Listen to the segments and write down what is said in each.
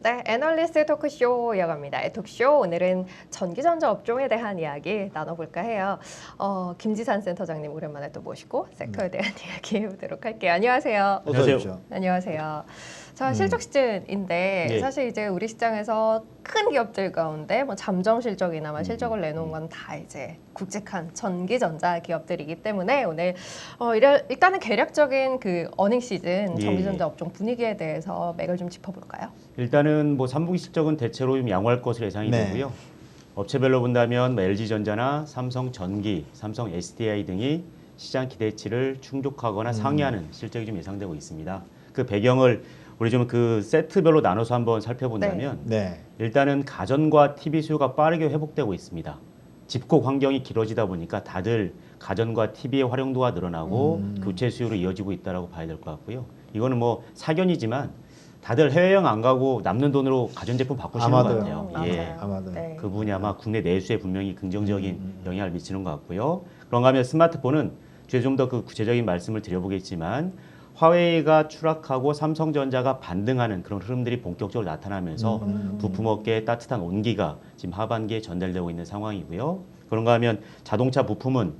네, 애널리스트 토크쇼 이어갑니다. 토크쇼 오늘은 전기전자 업종에 대한 이야기 나눠볼까 해요. 김지산 센터장님 오랜만에 또 모시고 섹터에 대한 이야기 해보도록 할게요. 안녕하세요. 안녕하세요. 안녕하세요. 자, 실적 시즌인데 사실 이제 우리 시장에서 큰 기업들 가운데 뭐 잠정 실적이나마 실적을 내놓은 건 다 이제 굵직한 전기전자 기업들이기 때문에 오늘 일단은 개략적인 그 어닝 시즌 전기전자 업종 분위기에 대해서 맥을 좀 짚어볼까요? 일단은 뭐 3분기 실적은 대체로 좀 양호할 것으로 예상이 되고요. 업체별로 본다면 뭐 LG전자나 삼성전기, 삼성 SDI 등이 시장 기대치를 충족하거나 상회하는 실적이 좀 예상되고 있습니다. 그 배경을 우리 좀 그 세트별로 나눠서 한번 살펴본다면 일단은 가전과 TV 수요가 빠르게 회복되고 있습니다. 집콕 환경이 길어지다 보니까 다들 가전과 TV의 활용도가 늘어나고 교체 수요로 이어지고 있다고 봐야 될 것 같고요. 이거는 뭐 사견이지만 다들 해외여행 안 가고 남는 돈으로 가전제품 바꾸시는 것 같아요. 아마도. 네. 그 부분이 아마 국내 내수에 분명히 긍정적인 영향을 미치는 것 같고요. 그런가 하면 스마트폰은 뒤에 좀 더 그 구체적인 말씀을 드려보겠지만 화웨이가 추락하고 삼성전자가 반등하는 그런 흐름들이 본격적으로 나타나면서 부품업계의 따뜻한 온기가 지금 하반기에 전달되고 있는 상황이고요. 그런가 하면 자동차 부품은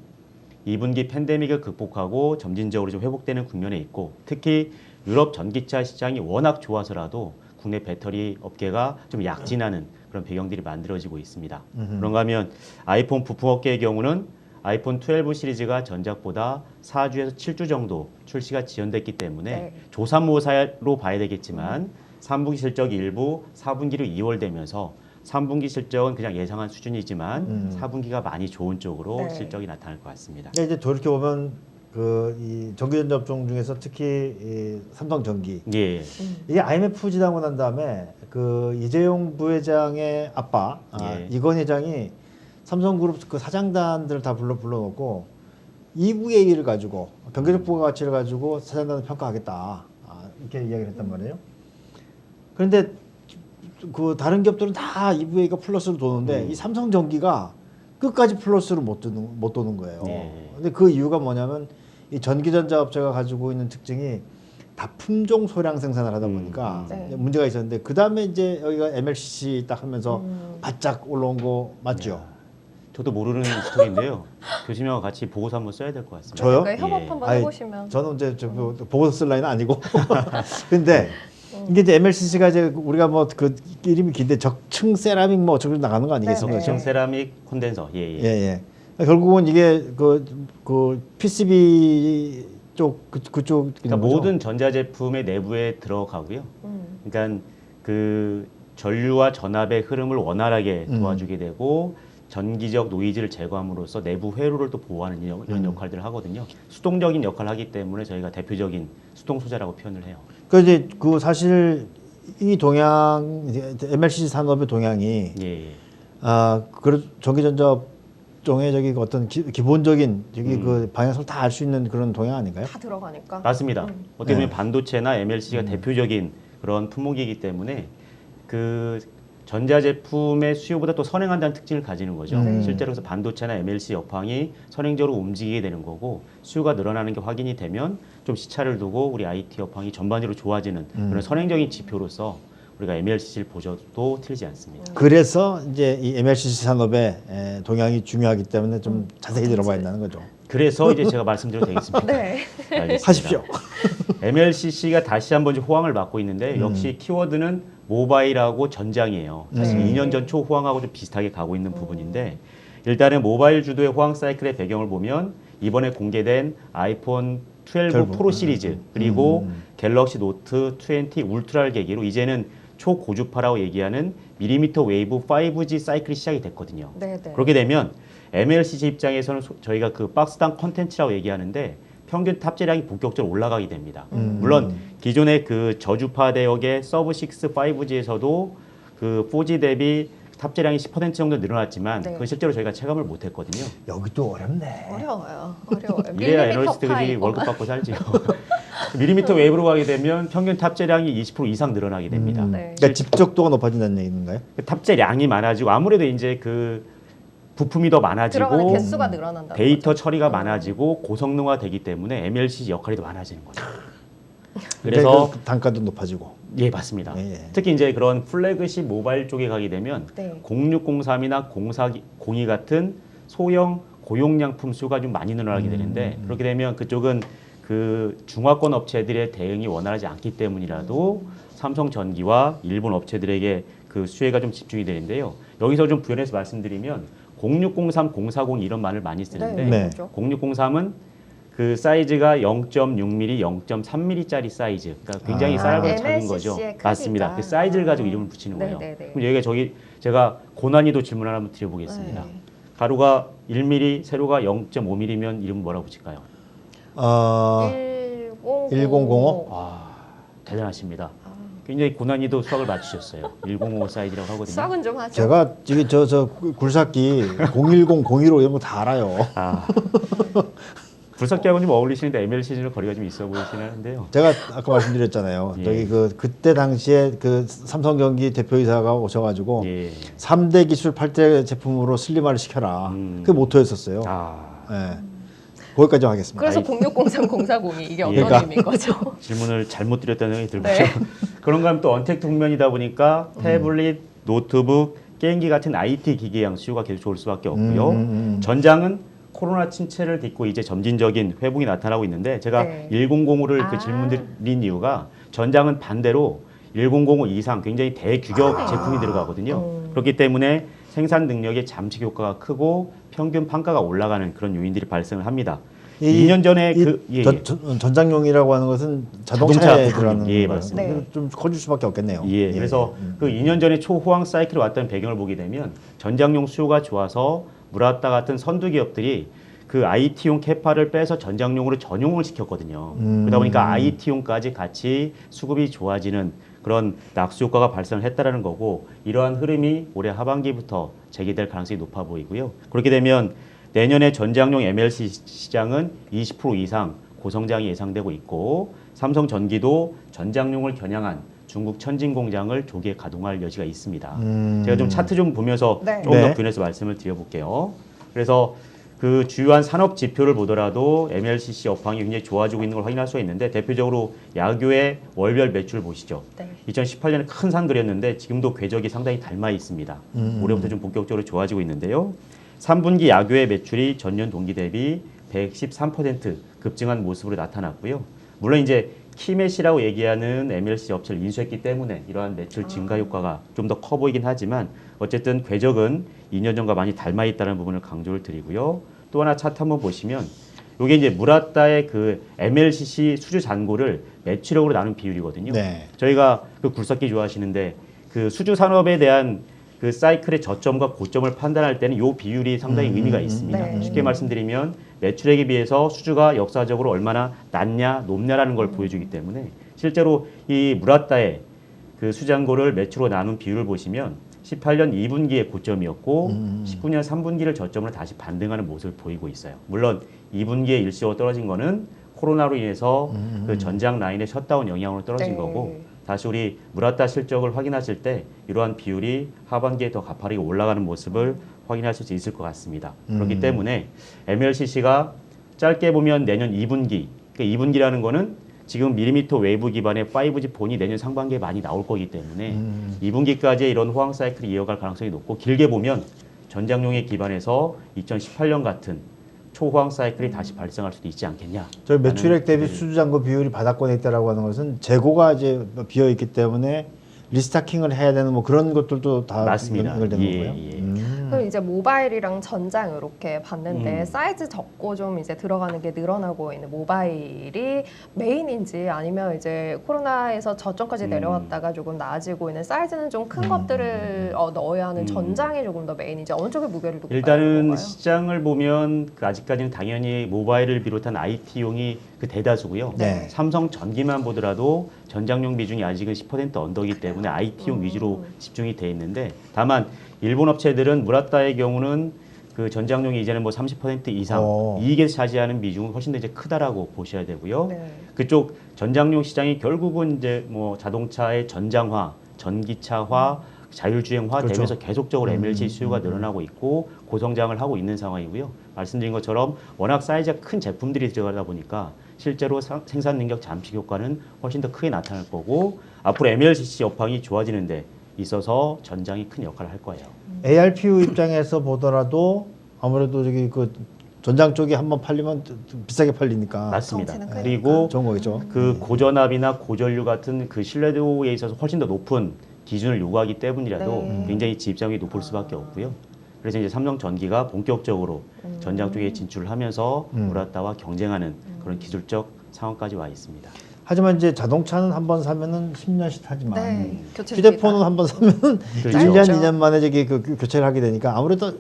2분기 팬데믹을 극복하고 점진적으로 좀 회복되는 국면에 있고 특히 유럽 전기차 시장이 워낙 좋아서라도 국내 배터리 업계가 좀 약진하는 그런 배경들이 만들어지고 있습니다. 그런가 하면 아이폰 부품업계의 경우는 아이폰 12 시리즈가 전작보다 4주에서 7주 정도 출시가 지연됐기 때문에 조삼모사로 봐야 되겠지만 3분기 실적이 일부 4분기로 2월 되면서 3분기 실적은 그냥 예상한 수준이지만 4분기가 많이 좋은 쪽으로 실적이 나타날 것 같습니다. 이제 돌이켜 보면 이 전기전자 업종 중에서 특히 이 삼성전기 이게 IMF 지나고 난 다음에 그 이재용 부회장의 아빠 이건 회장이 삼성그룹 그 사장단들을 다 불러놓고 EVA를 가지고 경제적 부가가치를 가지고 사장단을 평가하겠다 이렇게 이야기를 했단 말이에요. 그런데 그 다른 기업들은 다 EVA가 플러스로 도는데 이 삼성전기가 끝까지 플러스로 못 도는 거예요. 근데 그 이유가 뭐냐면 이 전기전자 업체가 가지고 있는 특징이 다 품종 소량 생산을 하다 보니까 문제가 있었는데 그 다음에 이제 여기가 MLCC 딱 하면서 바짝 올라온 거 맞죠? 저도 모르는 스토리인데요. 교수님하고 같이 보고서 한번 써야 될 것 같습니다. 저요? 협업 한번 해보시면. 저는 이제 보고서 쓸 라인은 아니고. 근데 이게 이제 MLCC가 이제 우리가 뭐 그 이름이 긴데 적층 세라믹 뭐 저기 나가는 거 아니겠습니까? 적층 세라믹 콘덴서. 결국은 이게 그 PCB 쪽 그쪽 그러니까 모든 전자제품의 내부에 들어가고요. 그러니까 그 전류와 전압의 흐름을 원활하게 도와주게 되고 전기적 노이즈를 제거함으로써 내부 회로를 또 보호하는 이런 역할들을 하거든요. 수동적인 역할을 하기 때문에 저희가 대표적인 수동 소재라고 표현을 해요. 그 이제 그 사실 이 동향 MLCC 산업의 동향이 그 전기전자 업종의 저기 어떤 기본적인 저기 그 방향성을 다 알 수 있는 그런 동향 아닌가요? 다 들어가니까. 맞습니다. 어떻게 보면 반도체나 MLCC가 대표적인 그런 품목이기 때문에 그 전자제품의 수요보다 또 선행한다는 특징을 가지는 거죠. 실제로 그래서 반도체나 MLC 여팡이 선행적으로 움직이게 되는 거고 수요가 늘어나는 게 확인이 되면 좀 시차를 두고 우리 IT 여팡이 전반적으로 좋아지는 그런 선행적인 지표로서 우리가 MLCC를 보셔도 틀리지 않습니다. 그래서 이제 이 MLCC 산업의 동향이 중요하기 때문에 좀 자세히 들어봐야 한다는 거죠. 그래서 이제 제가 말씀드려도 되겠습니다. 알겠습니다. 하십시오. MLCC가 다시 한번 호황을 맞고 있는데 역시 키워드는 모바일하고 전장이에요. 사실 2년 전 초 호황하고 좀 비슷하게 가고 있는 부분인데 일단은 모바일 주도의 호황 사이클의 배경을 보면 이번에 공개된 아이폰 12 프로 시리즈 그리고 갤럭시 노트 20 울트라를 계기로 이제는 초고주파라고 얘기하는 밀리미터 웨이브 5G 사이클이 시작이 됐거든요. 그렇게 되면 MLCC 입장에서는 저희가 그 박스당 컨텐츠라고 얘기하는데 평균 탑재량이 본격적으로 올라가게 됩니다. 물론 기존의 그 저주파 대역의 서브 6, 5G에서도 그 4G 대비 탑재량이 10% 정도 늘어났지만 그건 실제로 저희가 체감을 못했거든요. 여기도 어렵네. 어려워요. 이래야 애널리스트들이 월급 받고 살지요. 밀리미터 웨이브로 가게 되면 평균 탑재량이 20% 이상 늘어나게 됩니다. 그러니까 집적도가 높아진다는 얘기인가요? 탑재량이 많아지고 아무래도 이제 그 부품이 더 많아지고 개수가 늘어난다. 데이터 처리가 많아지고 고성능화되기 때문에 MLCC 역할이 더 많아지는 거죠. 그래서 그 단가도 높아지고. 예, 맞습니다. 예. 특히 이제 그런 플래그십 모바일 쪽에 가게 되면 네. 0603이나 0402 같은 소형 고용량품 수가 좀 많이 늘어나게 되는데 그렇게 되면 그쪽은 그 중화권 업체들의 대응이 원활하지 않기 때문이라도 삼성전기와 일본 업체들에게 그 수혜가 좀 집중이 되는데요. 여기서 좀 부연해서 말씀드리면 0603, 0402 이런 말을 많이 쓰는데 네. 그렇죠. 0603은 그 사이즈가 0.6mm, 0.3mm짜리 사이즈. 그러니까 굉장히 쌀고 작은 거죠. MLCC 의 크기가. 맞습니다. 그 사이즈를 가지고 이름을 붙이는 거예요. 네네네. 그럼 여기가 제가 고난이도 질문 하나 한번 드려보겠습니다. 네. 가로가 1mm, 세로가 0.5mm면 이름 뭐라고 붙일까요? 1005? 대단하십니다. 굉장히 고난이도 수학을 맞추셨어요. 1055 사이즈라고 하거든요. 수학은 좀 하죠. 제가 이게 저 굴삭기 010, 015 이런 거 다 알아요. 불석기하고 좀 어울리시는데 MLCG는 거리가 좀 있어 보이시긴 하는데요. 제가 아까 말씀드렸잖아요. 예. 저기 그때 당시에 그 삼성전기 대표이사가 오셔가지고 예. 3대 기술 8대 제품으로 슬림화를 시켜라. 그게 모토였었어요. 예. 거기까지 하겠습니다. 그래서 0603, 0402 이게 어떤 그러니까. 의미인 거죠? 질문을 잘못 드렸다는 생각이 들고요. 네. 그런가 하면 또 언택트 국면이다 보니까 태블릿, 노트북, 게임기 같은 IT 기기양 수요가 계속 좋을 수밖에 없고요. 전장은 코로나 침체를 딛고 이제 점진적인 회복이 나타나고 있는데 제가 네. 1005를 그 질문 드린 이유가 전장은 반대로 1005 이상 굉장히 대규격 제품이 들어가거든요. 그렇기 때문에 생산 능력의 잠식 효과가 크고 평균 판가가 올라가는 그런 요인들이 발생을 합니다. 2년 전에 전장용이라고 하는 것은 자동차에 자동차 들어가는 예, 거예요. 맞습니다. 네. 좀 커질 수밖에 없겠네요. 예, 그래서 그 2년 전에 초호황 사이클이 왔던 배경을 보게 되면 전장용 수요가 좋아서 무라타 같은 선두 기업들이 그 IT용 캐파를 빼서 전장용으로 전용을 시켰거든요. 그러다 보니까 IT용까지 같이 수급이 좋아지는 그런 낙수 효과가 발생을 했다라는 거고 이러한 흐름이 올해 하반기부터 재개될 가능성이 높아 보이고요. 그렇게 되면 내년에 전장용 MLC 시장은 20% 이상 고성장이 예상되고 있고 삼성전기도 전장용을 겨냥한 중국 천진 공장을 조기에 가동할 여지가 있습니다. 제가 좀 차트 좀 보면서 네. 조금 더 네. 부연해서 말씀을 드려볼게요. 그래서 그 주요한 산업 지표를 보더라도 MLCC 업황이 굉장히 좋아지고 있는 걸 확인할 수가 있는데 대표적으로 야교의 월별 매출 보시죠. 네. 2018년에 큰 산 그렸는데 지금도 궤적이 상당히 닮아 있습니다. 올해부터 좀 본격적으로 좋아지고 있는데요. 3분기 야교의 매출이 전년 동기 대비 113% 급증한 모습으로 나타났고요. 물론 이제 키맷이라고 얘기하는 MLC 업체를 인수했기 때문에 이러한 매출 증가 효과가 좀 더 커 보이긴 하지만 어쨌든 궤적은 2년 전과 많이 닮아 있다는 부분을 강조를 드리고요. 또 하나 차트 한번 보시면 이게 이제 무라타의 그 MLCC 수주 잔고를 매출액으로 나눈 비율이거든요. 네. 저희가 그 굴삭기 좋아하시는데 그 수주 산업에 대한 그 사이클의 저점과 고점을 판단할 때는 이 비율이 상당히 의미가 있습니다. 네. 쉽게 말씀드리면 매출액에 비해서 수주가 역사적으로 얼마나 낮냐 높냐라는 걸 보여주기 때문에 실제로 이 무라타의 그 수장고를 매출로 나눈 비율을 보시면 18년 2분기의 고점이었고 19년 3분기를 저점으로 다시 반등하는 모습을 보이고 있어요. 물론 2분기에 일시적으로 떨어진 거는 코로나로 인해서 그 전장 라인의 셧다운 영향으로 떨어진 네. 거고 다시 우리 무라타 실적을 확인하실 때 이러한 비율이 하반기에 더 가파르게 올라가는 모습을 확인하실 수 있을 것 같습니다. 그렇기 때문에 MLCC가 짧게 보면 내년 2분기, 그러니까 2분기라는 거는 지금 밀리미터 웨이브 기반의 5G 폰이 내년 상반기에 많이 나올 거기 때문에 2분기까지 이런 호황 사이클이 이어갈 가능성이 높고 길게 보면 전장용에 기반해서 2018년 같은 초호황 사이클이 다시 발생할 수도 있지 않겠냐. 저희 매출액 대비 수주잔고 비율이 바닥권에 있다라고 하는 것은 재고가 이제 비어 있기 때문에 리스타킹을 해야 되는 뭐 그런 것들도 다 맞습니다. 연결되는 예, 거고요. 예. 그럼 이제 모바일이랑 전장 이렇게 봤는데 사이즈 적고 좀 이제 들어가는 게 늘어나고 있는 모바일이 메인인지 아니면 이제 코로나에서 저점까지 내려왔다가 조금 나아지고 있는 사이즈는 좀 큰 것들을 넣어야 하는 전장이 조금 더 메인인지 어느 쪽에 무게를 두고 일단은 건가요? 시장을 보면 그 아직까지는 당연히 모바일을 비롯한 IT용이 그 대다수고요. 네. 삼성 전기만 보더라도 전장용 비중이 아직은 10% 언더이기 때문에 IT용 위주로 집중이 돼 있는데 다만 일본 업체들은 무라타의 경우는 그 전장용이 이제는 뭐 30% 이상 이익에서 차지하는 비중은 훨씬 더 이제 크다라고 보셔야 되고요. 네. 그쪽 전장용 시장이 결국은 이제 뭐 자동차의 전장화, 전기차화, 자율주행화되면서 계속적으로 MLC 수요가 늘어나고 있고 고성장을 하고 있는 상황이고요. 말씀드린 것처럼 워낙 사이즈가 큰 제품들이 들어가다 보니까 실제로 생산 능력 잠식 효과는 훨씬 더 크게 나타날 거고 앞으로 MLCC 여파이 좋아지는 데 있어서 전장이 큰 역할을 할 거예요. ARPU 입장에서 보더라도 아무래도 저기 그 전장 쪽이 한번 팔리면 비싸게 팔리니까 맞습니다. 덩치는 크니까. 그리고 좋은 거겠죠. 그 고전압이나 고전류 같은 그 신뢰도에 있어서 훨씬 더 높은 기준을 요구하기 때문이라도 네. 굉장히 진입장이 높을 수밖에 없고요. 그래서 이제 삼성전기가 본격적으로 전장 쪽에 진출을 하면서 우라타와 경쟁하는 그런 기술적 상황까지 와 있습니다. 하지만 이제 자동차는 한번 사면은 10년씩 타지만 네, 교체 휴대폰은 한번 사면은 그렇죠. 1년, 짧죠. 2년 만에 저기 그 교체를 하게 되니까 아무래도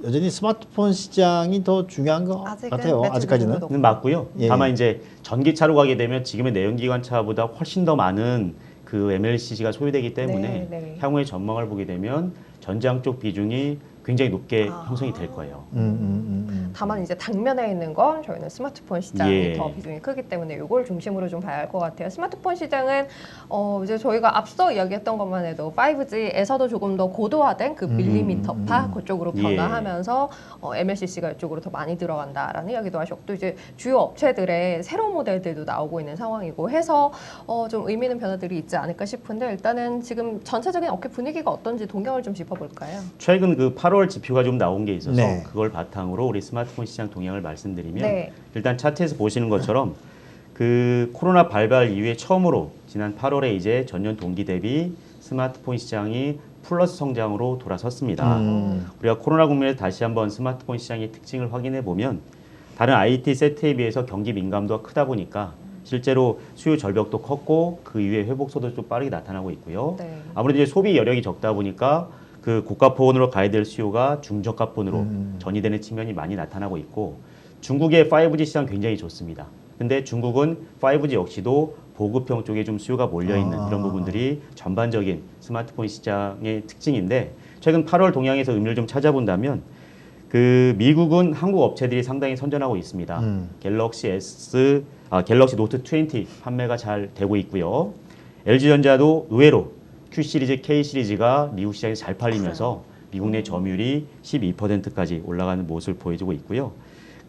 여전히 스마트폰 시장이 더 중요한 것 같아요. 아직까지는. 는 맞고요. 예. 다만 이제 전기차로 가게 되면 지금의 내연기관차보다 훨씬 더 많은 그 MLCC가 소요되기 때문에 네, 네. 향후의 전망을 보게 되면 전장 쪽 비중이 굉장히 높게 형성이 될 거예요. 다만 이제 당면에 있는 건 저희는 스마트폰 시장이 예. 더 비중이 크기 때문에 이걸 중심으로 좀 봐야 할 것 같아요. 스마트폰 시장은 이제 저희가 앞서 이야기했던 것만 해도 5G에서도 조금 더 고도화된 그 밀리미터파 그쪽으로 예. 변화하면서 MLCC가 이쪽으로 더 많이 들어간다라는 이야기도 하셨고 또 이제 주요 업체들의 새로운 모델들도 나오고 있는 상황이고 해서 좀 의미 있는 변화들이 있지 않을까 싶은데 일단은 지금 전체적인 업계 분위기가 어떤지 동향을 좀 짚어볼까요? 최근 그 8월 지표가 좀 나온 게 있어서 네. 그걸 바탕으로 우리 스마트폰 시장 동향을 말씀드리면 네. 일단 차트에서 보시는 것처럼 그 코로나 발발 이후에 처음으로 지난 8월에 이제 전년 동기 대비 스마트폰 시장이 플러스 성장으로 돌아섰습니다. 우리가 코로나 국면에서 다시 한번 스마트폰 시장의 특징을 확인해 보면 다른 IT 세트에 비해서 경기 민감도가 크다 보니까 실제로 수요 절벽도 컸고 그 이후에 회복소도 좀 빠르게 나타나고 있고요. 네. 아무래도 이제 소비 여력이 적다 보니까 그 고가폰으로 가야 될 수요가 중저가폰으로 전이되는 측면이 많이 나타나고 있고 중국의 5G 시장 굉장히 좋습니다. 근데 중국은 5G 역시도 보급형 쪽에 좀 수요가 몰려있는 이런 부분들이 전반적인 스마트폰 시장의 특징인데 최근 8월 동향에서 의미를 좀 찾아본다면 그 미국은 한국 업체들이 상당히 선전하고 있습니다. 갤럭시 노트 20 판매가 잘 되고 있고요. LG전자도 의외로 Q 시리즈, K 시리즈가 미국 시장에서 잘 팔리면서 미국 내 점유율이 12%까지 올라가는 모습을 보여주고 있고요.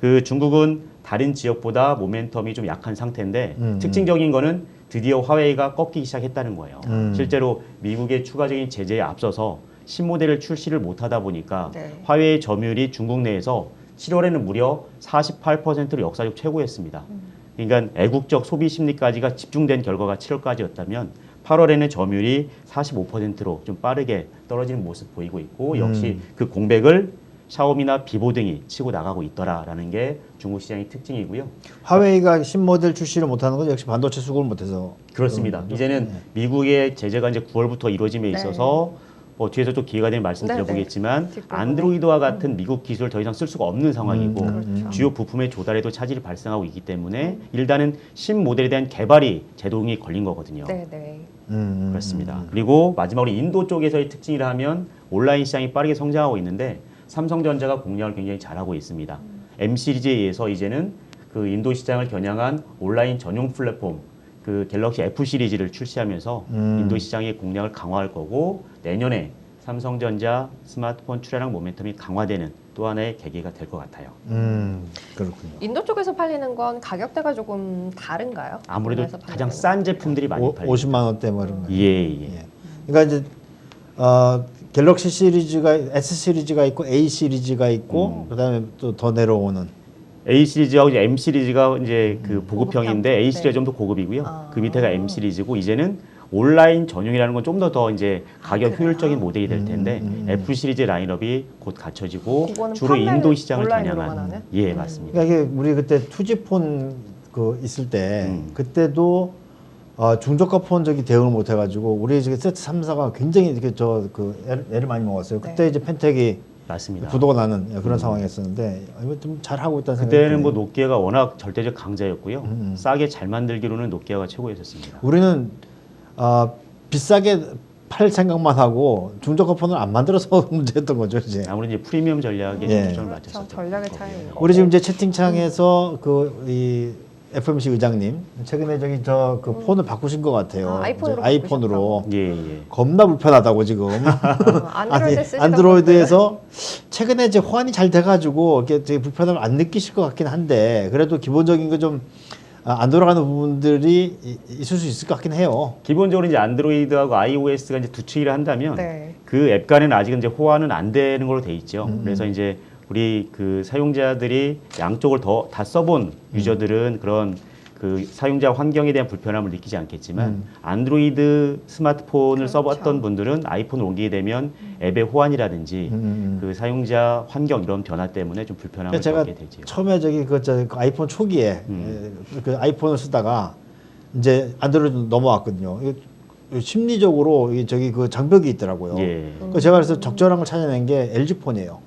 그 중국은 다른 지역보다 모멘텀이 좀 약한 상태인데 특징적인 거는 드디어 화웨이가 꺾이기 시작했다는 거예요. 실제로 미국의 추가적인 제재에 앞서서 신모델을 출시를 못하다 보니까 네. 화웨이 점유율이 중국 내에서 7월에는 무려 48%를 역사적 최고였습니다. 그러니까 애국적 소비 심리까지가 집중된 결과가 7월까지였다면 8월에는 점유율이 45%로 좀 빠르게 떨어지는 모습 보이고 있고 역시 그 공백을 샤오미나 비보 등이 치고 나가고 있더라라는 게 중국 시장의 특징이고요. 화웨이가 신모델 출시를 못하는 건 역시 반도체 수급을 못해서 그렇습니다. 이제는 미국의 제재가 이제 9월부터 이루어짐에 네. 있어서 뒤에서 또 기회가 되면 말씀드려보겠지만 안드로이드와 같은 미국 기술을 더 이상 쓸 수가 없는 상황이고 그렇죠. 주요 부품의 조달에도 차질이 발생하고 있기 때문에 일단은 신모델에 대한 개발이 제동이 걸린 거거든요. 네, 네. 그렇습니다. 그리고 마지막으로 인도 쪽에서의 특징이라 하면 온라인 시장이 빠르게 성장하고 있는데 삼성전자가 공략을 굉장히 잘하고 있습니다. M 시리즈에 의해서 이제는 그 인도 시장을 겨냥한 온라인 전용 플랫폼 그 갤럭시 F 시리즈를 출시하면서 인도 시장의 공략을 강화할 거고 내년에 삼성전자 스마트폰 출하량 모멘텀이 강화되는 또 하나의 계기가 될 것 같아요. 그렇군요. 인도 쪽에서 팔리는 건 가격대가 조금 다른가요? 아무래도 국내에서 팔리는 가장 싼 제품들이 많이 팔립니다. 50만 원대 뭐 이런 거. 예. 그러니까 이제 갤럭시 시리즈가 S 시리즈가 있고 A 시리즈가 있고 그다음에 또 더 내려오는 A 시리즈하고 이제 M 시리즈가 이제 그 보급형인데 보급형. A 시리즈가 네. 좀 더 고급이고요. 그 밑에가 M 시리즈고 이제는 온라인 전용이라는 건 좀 더 이제 가격 효율적인 모델이 될 텐데 F 시리즈 라인업이 곧 갖춰지고 그거는 주로 판매를 인도 시장을 온라인으로만 겨냥한 하는? 예 맞습니다. 그러니까 이게 우리 그때 투지폰 그 있을 때 그때도 중저가 폰 저기 대응을 못 해가지고 우리 저기 세트 3사가 굉장히 이렇게 애를 많이 먹었어요. 그때 네. 이제 펜텍이 맞습니다. 부도가 나는 그런 상황이었었는데 이거 좀 잘하고 있다는 생각이 그때는 드네요. 뭐 노키아가 워낙 절대적 강자였고요. 싸게 잘 만들기로는 노키아가 최고였었습니다. 우리는 비싸게 팔 생각만 하고 중저가 폰을 안 만들어서 문제였던 거죠, 이제. 아무래도 이제 프리미엄 전략에 예. 초점을 그렇죠. 맞췄었죠. 전략의 차이인 거. 우리 지금 이제 채팅창에서 이 FMC 의장님 최근에 저기 그 폰을 바꾸신 것 같아요. 아이폰으로 이제 아이폰으로 예. 겁나 불편하다고 지금. 안드로이드 쓰시던 안드로이드에서 최근에 이제 호환이 잘 돼가지고 이렇게 되게 불편함을 안 느끼실 것 같긴 한데 그래도 기본적인 거 좀 안 돌아가는 부분들이 있을 수 있을 것 같긴 해요. 기본적으로 이제 안드로이드하고 iOS가 이제 두 축이라 한다면 네. 그 앱 간에는 아직은 이제 호환은 안 되는 걸로 돼 있죠. 그래서 이제 우리 그 사용자들이 양쪽을 다 써본 유저들은 그런 그 사용자 환경에 대한 불편함을 느끼지 않겠지만 안드로이드 스마트폰을 그렇죠. 써봤던 분들은 아이폰을 옮기게 되면 앱의 호환이라든지 그 사용자 환경 이런 변화 때문에 좀 불편함을 제가 겪게 되죠. 처음에 저기 그 아이폰 초기에 그 아이폰을 쓰다가 이제 안드로이드 넘어왔거든요. 이게 심리적으로 이게 저기 그 장벽이 있더라고요. 예. 그 제가 그래서 적절한 걸 찾아낸 게 LG 폰이에요.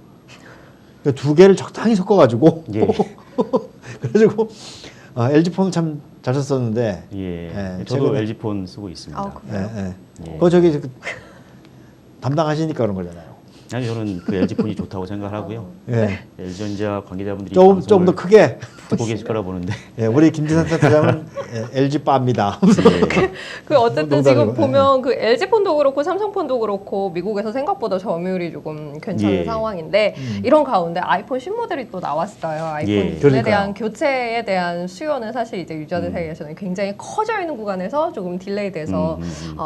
그 두 개를 적당히 섞어가지고 예. 그래가지고 LG 폰을 참 잘 썼었는데. 예. 예, 저도 최근에- LG 폰 쓰고 있습니다. 아, 그래요? 예. 예. 그 저기 담당하시니까 그런 거잖아요. 아니 저는 그 LG 폰이 좋다고 생각하고요. 예. LG전자 관계자분들이 조금 더 크게. 듣고 계실 거라 보는데. 예, 우리 김지산 센터장은 LG 바입니다. 그 어쨌든 농담이고, 지금 예. 보면 그 LG폰도 그렇고 삼성폰도 그렇고 미국에서 생각보다 점유율이 조금 괜찮은 예. 상황인데 이런 가운데 아이폰 신모델이 또 나왔어요. 아이폰에 예. 그러니까요. 대한 교체에 대한 수요는 사실 이제 유저들 사이에서는 굉장히 커져 있는 구간에서 조금 딜레이돼서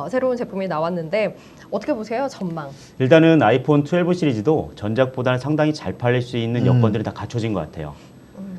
새로운 제품이 나왔는데 어떻게 보세요? 전망. 일단은 아이폰 12 시리즈도 전작보다는 상당히 잘 팔릴 수 있는 여건들이 다 갖춰진 것 같아요.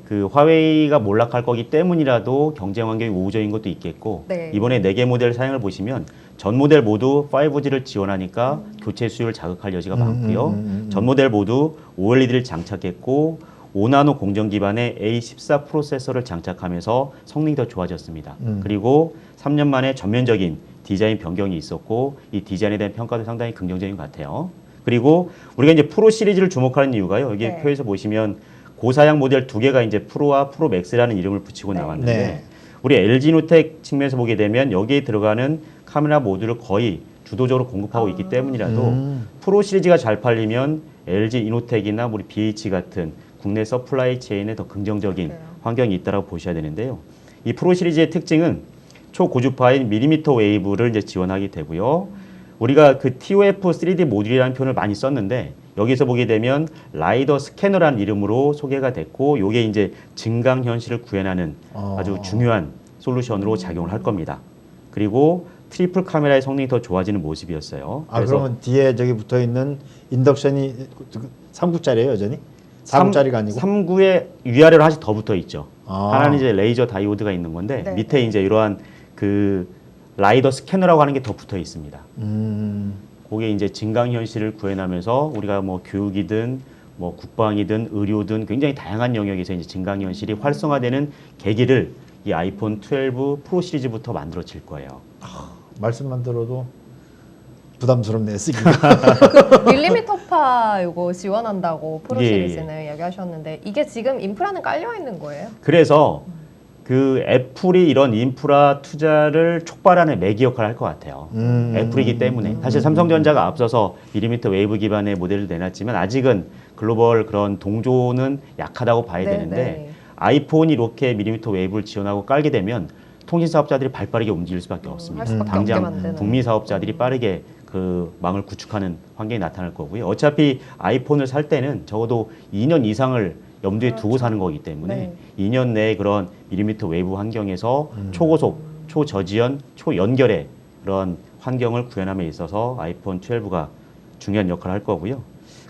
그 화웨이가 몰락할 거기 때문이라도 경쟁 환경이 우호적인 것도 있겠고 네. 이번에 4개 모델 사양을 보시면 전 모델 모두 5G를 지원하니까 교체 수요를 자극할 여지가 많고요. 전 모델 모두 OLED를 장착했고 5나노 공정 기반의 A14 프로세서를 장착하면서 성능이 더 좋아졌습니다. 그리고 3년 만에 전면적인 디자인 변경이 있었고 이 디자인에 대한 평가도 상당히 긍정적인 것 같아요. 그리고 우리가 이제 프로 시리즈를 주목하는 이유가요. 여기 네. 표에서 보시면 고사양 모델 2개가 이제 프로와 프로 맥스라는 이름을 붙이고 네. 나왔는데 네. 우리 LG노텍 측면에서 보게 되면 여기에 들어가는 카메라 모듈을 거의 주도적으로 공급하고 있기 때문이라도 프로 시리즈가 잘 팔리면 LG 이노텍이나 우리 BH 같은 국내 서플라이 체인에 더 긍정적인 그래요. 환경이 있다고 보셔야 되는데요. 이 프로 시리즈의 특징은 초고주파인 밀리미터 웨이브를 이제 지원하게 되고요. 우리가 그 TOF 3D 모듈이라는 표현을 많이 썼는데 여기서 보게 되면 라이더 스캐너라는 이름으로 소개가 됐고 이게 이제 증강 현실을 구현하는 아주 중요한 솔루션으로 작용을 할 겁니다. 그리고 트리플 카메라의 성능이 더 좋아지는 모습이었어요. 아, 그러면 뒤에 저기 붙어 있는 인덕션이 3구짜리예요, 여전히? 4구짜리가 아니고? 3구에 위아래로 하나씩 더 붙어 있죠. 아. 하나는 이제 레이저 다이오드가 있는 건데 네. 밑에 이제 이러한 그 라이더 스캐너라고 하는 게 더 붙어 있습니다. 그게 이제 증강 현실을 구현하면서 우리가 뭐 교육이든 뭐 국방이든 의료든 굉장히 다양한 영역에서 이제 증강 현실이 활성화되는 계기를 이 아이폰 12 프로 시리즈부터 만들어질 거예요. 말씀만 들어도 부담스럽네요, 쓰기가. 밀리미터파 요거 지원한다고 프로 예, 시리즈는 얘기하셨는데 이게 지금 인프라는 깔려 있는 거예요? 그래서 그 애플이 이런 인프라 투자를 촉발하는 매기 역할을 할 것 같아요. 애플이기 때문에 사실 삼성전자가 앞서서 밀리미터 웨이브 기반의 모델을 내놨지만 아직은 글로벌 그런 동조는 약하다고 봐야 네, 되는데 네. 아이폰이 이렇게 밀리미터 웨이브를 지원하고 깔게 되면 통신 사업자들이 발빠르게 움직일 수밖에 없습니다. 할 수밖에 없게 당장 만드는. 북미 사업자들이 빠르게 그 망을 구축하는 환경이 나타날 거고요. 어차피 아이폰을 살 때는 적어도 2년 이상을 염두에 두고 사는 거기 때문에 네. 2년 내에 그런 밀리미터 웨이브 환경에서 초고속, 초저지연, 초연결의 그런 환경을 구현함에 있어서 아이폰 12가 중요한 역할을 할 거고요.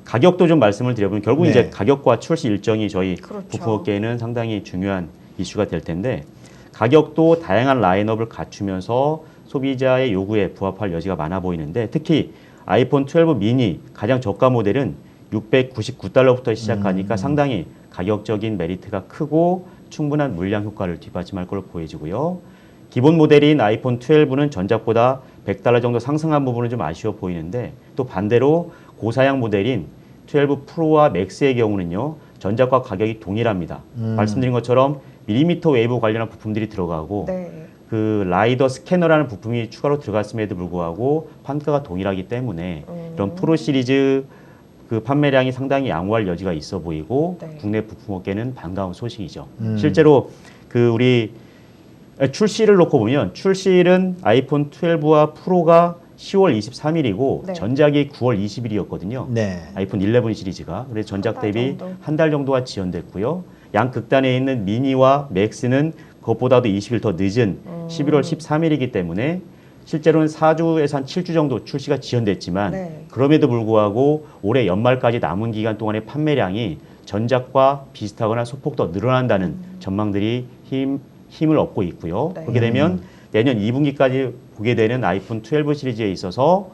가격도 좀 말씀을 드려보면 결국 네. 이제 가격과 출시 일정이 저희 그렇죠. 부품업계에는 상당히 중요한 이슈가 될 텐데 가격도 다양한 라인업을 갖추면서 소비자의 요구에 부합할 여지가 많아 보이는데 특히 아이폰 12 미니 가장 저가 모델은 699달러부터 시작하니까 상당히 가격적인 메리트가 크고 충분한 물량 효과를 뒷받침할 걸로 보여지고요. 기본 모델인 아이폰 12는 전작보다 100달러 정도 상승한 부분은 좀 아쉬워 보이는데 또 반대로 고사양 모델인 12 프로와 맥스의 경우는요. 전작과 가격이 동일합니다. 말씀드린 것처럼 밀리미터 웨이브 관련한 부품들이 들어가고 네. 그 라이더 스캐너라는 부품이 추가로 들어갔음에도 불구하고 판가가 동일하기 때문에 이런 프로 시리즈 그 판매량이 상당히 양호할 여지가 있어 보이고 네. 국내 부품업계는 반가운 소식이죠. 실제로 그 우리 출시를 놓고 보면 출시일은 아이폰 12와 프로가 10월 23일이고 네. 전작이 9월 20일이었거든요. 네. 아이폰 11 시리즈가. 그래서 전작 한 달 대비 정도. 한 달 정도가 지연됐고요. 양 극단에 있는 미니와 맥스는 그것보다도 20일 더 늦은 11월 13일이기 때문에 실제로는 4주에서 한 7주 정도 출시가 지연됐지만 네. 그럼에도 불구하고 올해 연말까지 남은 기간 동안의 판매량이 전작과 비슷하거나 소폭 더 늘어난다는 전망들이 힘을 얻고 있고요. 네. 그렇게 되면 내년 2분기까지 보게 되는 아이폰 12 시리즈에 있어서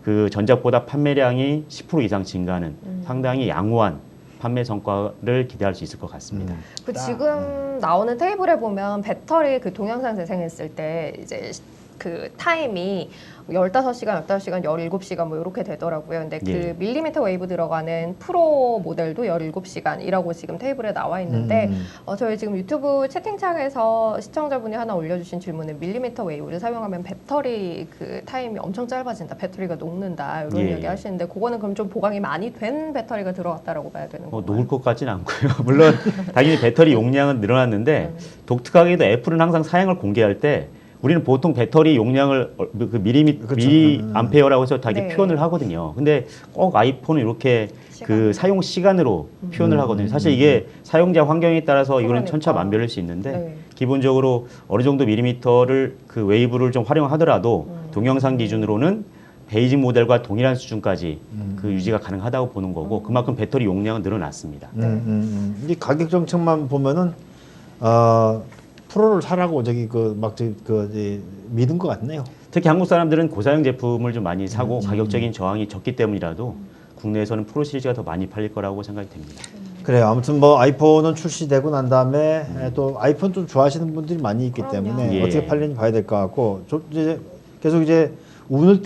그 전작보다 판매량이 10% 이상 증가하는 상당히 양호한 판매 성과를 기대할 수 있을 것 같습니다. 그 지금 나오는 테이블에 보면 배터리 그 동영상 재생했을 때 이제 그 타임이 15시간, 15시간, 17시간 뭐 이렇게 되더라고요. 근데 그 예. 밀리미터 웨이브 들어가는 프로 모델도 17시간이라고 지금 테이블에 나와 있는데 저희 지금 유튜브 채팅창에서 시청자분이 하나 올려주신 질문에 밀리미터 웨이브를 사용하면 배터리 그 타임이 엄청 짧아진다, 배터리가 녹는다 이런 예. 얘기 하시는데 그거는 그럼 좀 보강이 많이 된 배터리가 들어갔다라고 봐야 되는 건가요? 녹을 것 같지는 않고요. 물론 당연히 배터리 용량은 늘어났는데 독특하게도 애플은 항상 사양을 공개할 때 우리는 보통 배터리 용량을 그 미리 암페어라고 해서 다 이렇게 네. 표현을 하거든요. 근데 꼭 아이폰은 이렇게 그 사용 시간으로 표현을 하거든요. 사실 이게 사용자 환경에 따라서 이거는 그러니까. 천차만별일 수 있는데 네. 기본적으로 어느 정도 밀리미터를 그 웨이브를 좀 활용하더라도 동영상 기준으로는 베이직 모델과 동일한 수준까지 그 유지가 가능하다고 보는 거고 그만큼 배터리 용량은 늘어났습니다. 이 가격 정책만 보면은 프로를 사라고 저기 믿은 것 같네요. 특히 한국 사람들은 고사양 제품을 좀 많이 사고 가격적인 저항이 적기 때문이라도 국내에서는 프로 시리즈가 더 많이 팔릴 거라고 생각이 됩니다. 그래요. 아무튼 뭐 아이폰은 출시되고 난 다음에 또 아이폰 좀 좋아하시는 분들이 많이 있기 그럼요. 때문에 예. 어떻게 팔리는지 봐야 될 것 같고 이제 계속 이제 운을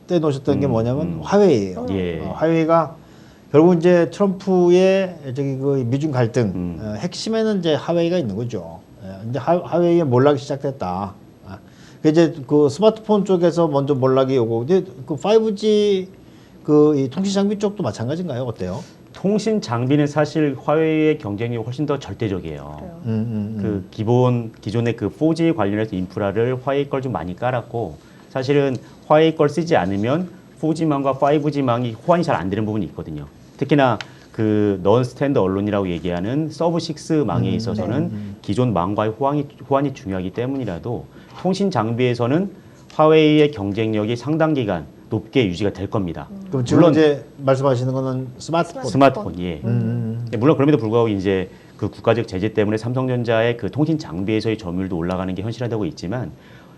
떼 놓으셨던 게 뭐냐면 화웨이예요. 예. 화웨이가 결국 이제 트럼프의 저기 그 미중 갈등 핵심에는 이제 화웨이가 있는 거죠. 이제 화웨이의 몰락이 시작됐다. 그 이제 그 스마트폰 쪽에서 먼저 몰락이 오고, 근데 그 5G 그 이 통신 장비 쪽도 마찬가지인가요? 어때요? 통신 장비는 사실 화웨이의 경쟁력이 훨씬 더 절대적이에요. 그래요. 그 기존의 그 4G 관련해서 인프라를 화웨이 걸 좀 많이 깔았고 사실은 화웨이 걸 쓰지 않으면 4G망과 5G망이 호환이 잘 안 되는 부분이 있거든요. 특히나 그 넌 스탠드 언론이라고 얘기하는 서브 6 망에 있어서는 기존 망과의 호환이 중요하기 때문이라도 통신 장비에서는 화웨이의 경쟁력이 상당 기간 높게 유지가 될 겁니다. 그럼 지금 물론 이제 말씀하시는 거는 스마트폰. 스마트폰, 예. 물론 그럼에도 불구하고 이제 그 국가적 제재 때문에 삼성전자의 그 통신 장비에서의 점유율도 올라가는 게 현실화되고 있지만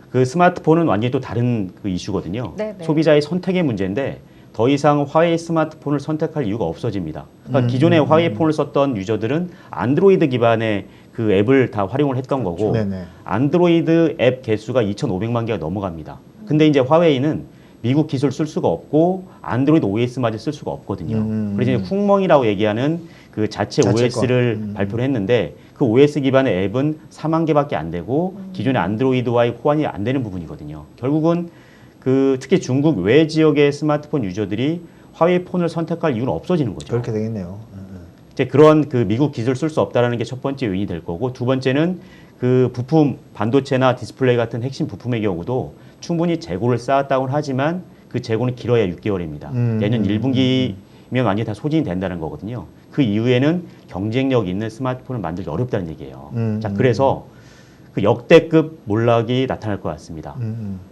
그 스마트폰은 완전히 또 다른 그 이슈거든요. 네, 네. 소비자의 선택의 문제인데 더 이상 화웨이 스마트폰을 선택할 이유가 없어집니다. 그러니까 기존에 화웨이 폰을 썼던 유저들은 안드로이드 기반의 그 앱을 다 활용을 했던 거고 네네. 안드로이드 앱 개수가 2,500만 개가 넘어갑니다. 근데 이제 화웨이는 미국 기술 쓸 수가 없고 안드로이드 OS마저 쓸 수가 없거든요. 그래서 이제 쿵멍이라고 얘기하는 그 자체 OS를 발표를 했는데 그 OS 기반의 앱은 4만 개밖에 안 되고 기존의 안드로이드와의 호환이 안 되는 부분이거든요. 결국은 그 특히 중국 외 지역의 스마트폰 유저들이 화웨이 폰을 선택할 이유는 없어지는 거죠. 그렇게 되겠네요. 이제 그런 그 미국 기술 쓸 수 없다라는 게 첫 번째 요인이 될 거고 두 번째는 그 부품 반도체나 디스플레이 같은 핵심 부품의 경우도 충분히 재고를 쌓았다고 하지만 그 재고는 길어야 6개월입니다. 내년 1분기면 완전히 다 소진이 된다는 거거든요. 그 이후에는 경쟁력 있는 스마트폰을 만들기 어렵다는 얘기예요. 자, 그래서 그 역대급 몰락이 나타날 것 같습니다.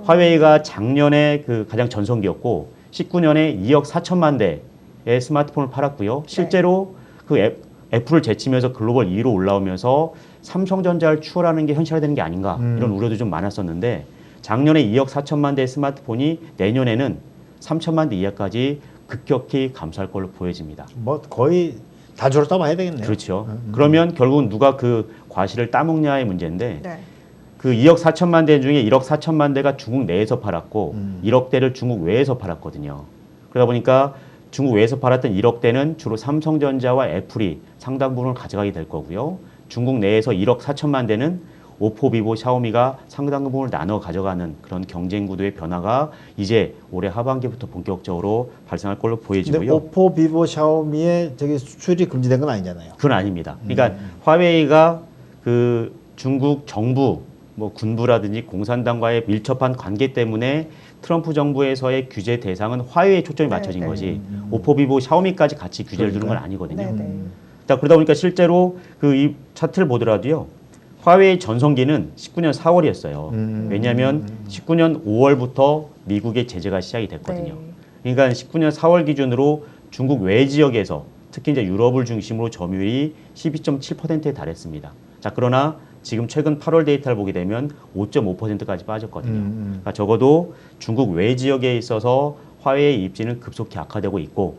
화웨이가 작년에 그 가장 전성기였고 19년에 2억 4천만 대의 스마트폰을 팔았고요. 실제로 그 애플을 제치면서 글로벌 2위로 올라오면서 삼성전자를 추월하는 게 현실화되는 게 아닌가 이런 우려도 좀 많았었는데 작년에 2억 4천만 대의 스마트폰이 내년에는 3천만 대 이하까지 급격히 감소할 걸로 보여집니다. 뭐 거의 다 줄었다고 봐야 되겠네요. 그렇죠. 그러면 결국은 누가 그 과실을 따먹냐의 문제인데 네. 그 2억 4천만 대 중에 1억 4천만 대가 중국 내에서 팔았고 1억 대를 중국 외에서 팔았거든요. 그러다 보니까 중국 외에서 팔았던 1억 대는 주로 삼성전자와 애플이 상당 부분을 가져가게 될 거고요. 중국 내에서 1억 4천만 대는 오포, 비보, 샤오미가 상당 부분을 나눠 가져가는 그런 경쟁 구도의 변화가 이제 올해 하반기부터 본격적으로 발생할 걸로 근데 보여지고요. 오포, 비보, 샤오미의 저기 수출이 금지된 건 아니잖아요. 그건 아닙니다. 그러니까 화웨이가 그 중국 정부, 뭐 군부라든지 공산당과의 밀접한 관계 때문에 트럼프 정부에서의 규제 대상은 화웨이에 초점이 맞춰진 거지 오포, 비보, 샤오미까지 같이 규제를 두는 건 아니거든요. 그러다 보니까 실제로 그 이 차트를 보더라도요. 화웨이 전성기는 19년 4월이었어요. 왜냐하면 19년 5월부터 미국의 제재가 시작이 됐거든요. 그러니까 19년 4월 기준으로 중국 외 지역에서 특히 이제 유럽을 중심으로 점유율이 12.7%에 달했습니다. 자, 그러나 지금 최근 8월 데이터를 보게 되면 5.5%까지 빠졌거든요. 그러니까 적어도 중국 외 지역에 있어서 화웨이 입지는 급속히 악화되고 있고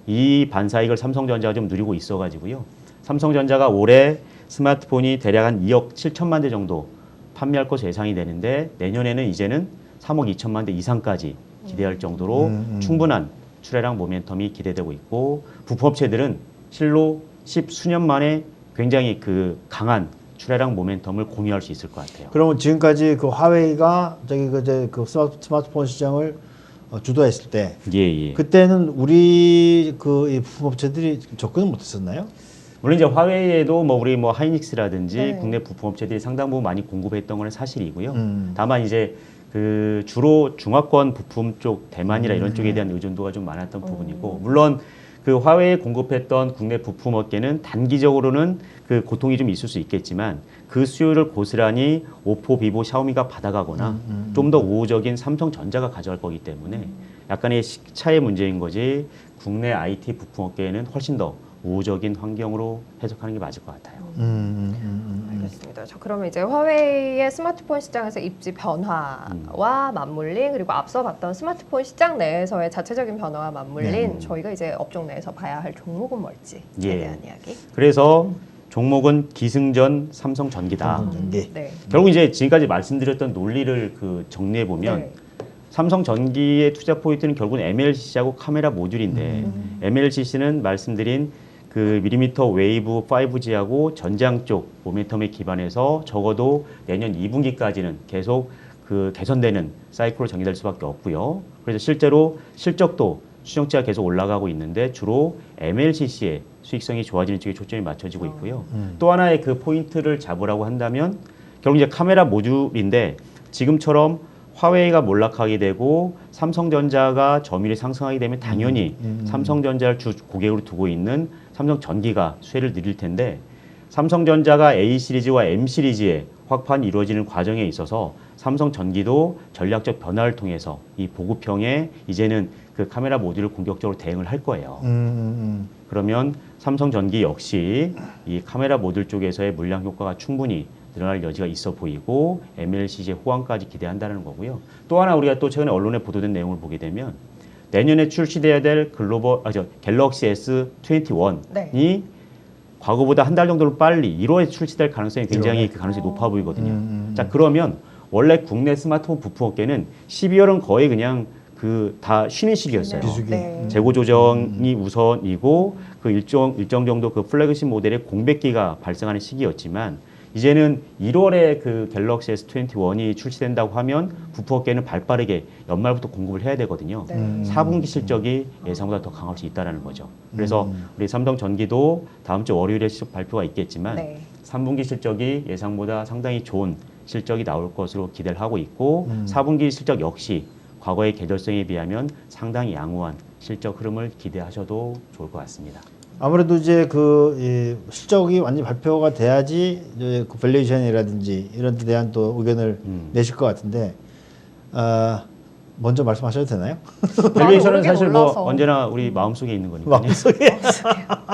이 반사이익을 삼성전자가 좀 누리고 있어가지고요. 삼성전자가 올해 스마트폰이 대략 한 2억 7천만 대 정도 판매할 것으로 예상이 되는데 내년에는 이제는 3억 2천만 대 이상까지 기대할 정도로 충분한 출하량 모멘텀이 기대되고 있고 부품업체들은 실로 10수년 만에 굉장히 그 강한 출하량 모멘텀을 공유할 수 있을 것 같아요. 그러면 지금까지 그 화웨이가 저기 그 스마트폰 시장을 주도했을 때, 그때는 우리 그 이 부품업체들이 접근을 못했었나요? 물론 이제 화웨이에도 뭐 우리 뭐 하이닉스라든지 국내 부품업체들이 상당 부분 많이 공급했던 건 사실이고요. 다만 이제 그 주로 중화권 부품 쪽 대만이나 이런 쪽에 대한 의존도가 좀 많았던 부분이고 물론 그 화웨이에 공급했던 국내 부품 업계는 단기적으로는 그 고통이 좀 있을 수 있겠지만 그 수요를 고스란히 오포, 비보, 샤오미가 받아가거나 좀 더 우호적인 삼성전자가 가져갈 거기 때문에 약간의 시차의 문제인 거지 국내 IT 부품 업계에는 훨씬 더 우호적인 환경으로 해석하는 게 맞을 것 같아요. 알겠습니다. 자, 그러면 이제 화웨이의 스마트폰 시장에서 입지 변화와 맞물린 그리고 앞서 봤던 스마트폰 시장 내에서의 자체적인 변화와 맞물린 저희가 이제 업종 내에서 봐야 할 종목은 뭘지에 대한 이야기. 그래서 종목은 기승전 삼성전기다. 결국 이제 지금까지 말씀드렸던 논리를 그 정리해 보면 삼성전기의 투자 포인트는 결국은 MLCC하고 카메라 모듈인데 MLCC는 말씀드린 그 밀리미터 웨이브 5G하고 전장 쪽 모멘텀에 기반해서 적어도 내년 2분기까지는 계속 그 개선되는 사이클로 전개될 수밖에 없고요. 그래서 실제로 실적도 추정치가 계속 올라가고 있는데 주로 MLCC의 수익성이 좋아지는 쪽에 초점이 맞춰지고 있고요. 또 하나의 그 포인트를 잡으라고 한다면 결국 이제 카메라 모듈인데 지금처럼 화웨이가 몰락하게 되고 삼성전자가 점유율이 상승하게 되면 당연히 삼성전자를 주 고객으로 두고 있는 삼성전기가 수혜를 누릴 텐데 삼성전자가 A 시리즈와 M 시리즈의 확판이 이루어지는 과정에 있어서 삼성전기도 전략적 변화를 통해서 이 보급형에 이제는 그 카메라 모듈을 공격적으로 대응을 할 거예요. 그러면 삼성전기 역시 이 카메라 모듈 쪽에서의 물량 효과가 충분히 늘어날 여지가 있어 보이고 MLCC의 호황까지 기대한다는 거고요. 또 하나 우리가 또 최근에 언론에 보도된 내용을 보게 되면 내년에 출시돼야 될 갤럭시 S21이 과거보다 한 달 정도로 빨리 1월에 출시될 가능성이 굉장히 그 가능성이 높아 보이거든요. 자, 그러면 원래 국내 스마트폰 부품업계는 12월은 거의 그냥 그 다 쉬는 시기였어요. 재고 조정이 우선이고 그 일정 정도 그 플래그십 모델의 공백기가 발생하는 시기였지만 이제는 1월에 그 갤럭시 S21이 출시된다고 하면 부품업계는 발빠르게 연말부터 공급을 해야 되거든요. 4분기 실적이 예상보다 더 강할 수 있다는 거죠. 그래서 우리 삼성전기도 다음 주 월요일에 실적 발표가 있겠지만 3분기 실적이 예상보다 상당히 좋은 실적이 나올 것으로 기대를 하고 있고 4분기 실적 역시 과거의 계절성에 비하면 상당히 양호한 실적 흐름을 기대하셔도 좋을 것 같습니다. 아무래도 이제 이 실적이 완전히 발표가 돼야지 이제 그 밸류에이션이라든지 이런 데 대한 또 의견을 내실 것 같은데 먼저 말씀하셔도 되나요? 밸류에이션은 사실 뭐 언제나 우리 마음속에 있는 거니까요. 마음속에.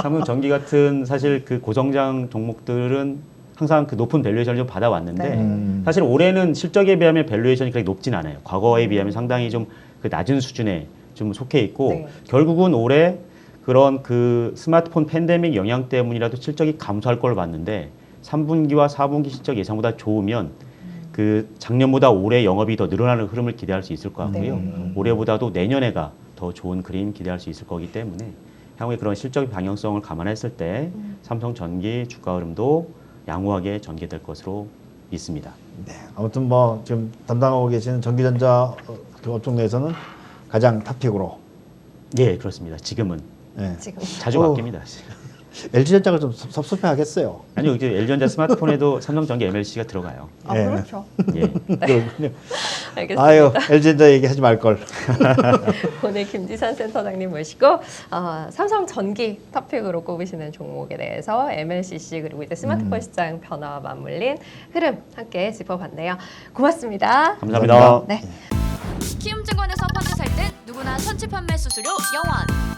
삼성전기 같은 사실 그 고성장 종목들은 항상 그 높은 밸류에이션을 좀 받아왔는데 사실 올해는 실적에 비하면 밸류에이션이 그렇게 높진 않아요. 과거에 비하면 상당히 좀 그 낮은 수준에 좀 속해 있고 결국은 올해 그런 그 스마트폰 팬데믹 영향 때문이라도 실적이 감소할 걸 봤는데 3분기와 4분기 실적 예상보다 좋으면 그 작년보다 올해 영업이 더 늘어나는 흐름을 기대할 수 있을 것 같고요. 올해보다도 내년에가 더 좋은 그림 기대할 수 있을 거기 때문에 향후에 그런 실적 방향성을 감안했을 때 삼성전기 주가 흐름도 양호하게 전개될 것으로 믿습니다. 네, 아무튼 뭐 지금 담당하고 계시는 전기전자 그 업종 내에서는 가장 탑픽으로. 네, 그렇습니다. 지금은. 네. 자주 바뀝니다. LG전자가 좀 섭섭해하겠어요. 아니요, 이제 LG전자 스마트폰에도 삼성전기 MLC가 들어가요. 아, 예. 그렇죠. 예. 그렇군요. 알겠습니다. 아유, LG전자 얘기하지 말 걸. 오늘 김지산 센터장님 모시고 삼성전기 토픽으로 꼽으시는 종목에 대해서 MLCC 그리고 이제 스마트폰 시장 변화와 맞물린 흐름 함께 짚어봤네요. 고맙습니다. 감사합니다. 네. 키움증권에서 펀드 살 땐 누구나 선취 판매 수수료 0원.